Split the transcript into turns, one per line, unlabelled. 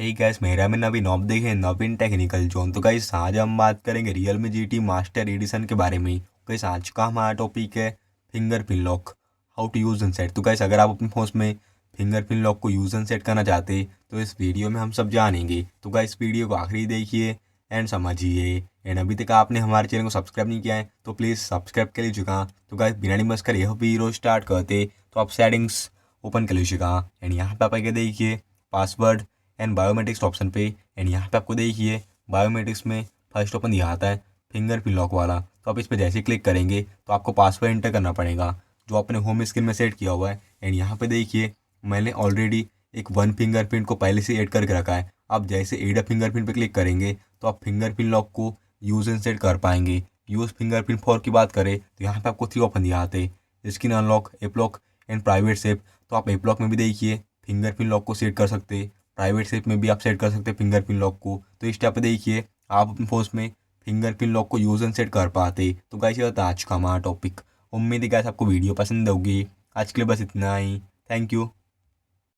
Hey guys, मेरा में नवीन आप देखें नवीन टेक्निकल जोन। तो गाइस आज हम बात करेंगे Realme GT मास्टर एडिशन के बारे में। गाइस आज का हमारा टॉपिक है fingerprint lock, how to use and set. तो गाइस अगर आप अपने फोन में फिंगरप्रिंट लॉक को यूज एंड सेट करना चाहते तो इस वीडियो में हम सब जानेंगे। तो गाइस वीडियो को आखिरी देखिए एंड समझिए। एंड अभी तक आपने हमारे चैनल को सब्सक्राइब नहीं किया है तो प्लीज़ सब्सक्राइब कर लीजिएगा। तो गाइस बिना टाइम वेस्ट करे यह वीडियो स्टार्ट करते। तो आप सेटिंग्स ओपन कर लीजिएगा एंड यहाँ पे आप आके देखिए पासवर्ड एंड बायोमेट्रिक्स ऑप्शन पे। एंड यहाँ पे आपको देखिए बायोमेट्रिक्स में फर्स्ट ओपन दिया आता है फिंगरप्रिंट लॉक वाला। तो आप इस पर जैसे क्लिक करेंगे तो आपको पासवर्ड एंटर करना पड़ेगा जो अपने होम स्क्रीन में सेट किया हुआ है। एंड यहाँ पे देखिए मैंने ऑलरेडी एक वन फिंगरप्रिंट को पहले से ऐड करके रखा है। आप जैसे एड अ फिंगरप्रिंट पे क्लिक करेंगे तो आप फिंगरप्रिंट लॉक को यूज एंड सेट कर पाएंगे। यूज़ फिंगरप्रिंट फॉर की बात करें तो यहाँ पे आपको 3 ऑप्शन दिया आते हैं, screen unlock, app lock and private safe. तो आप एप लॉक में भी देखिए फिंगरप्रिंट लॉक को सेट कर सकते हैं, प्राइवेट सेफ में भी आप सेट कर सकते हैं फिंगरप्रिंट लॉक को। तो इस टाइप पे देखिए आप अपने फोन में फिंगरप्रिंट लॉक को यूज एंड सेट कर पाते। तो गाइस ये था आज का हमारा टॉपिक। उम्मीद है गाइस आपको वीडियो पसंद होगी। आज के लिए बस इतना ही। Thank you.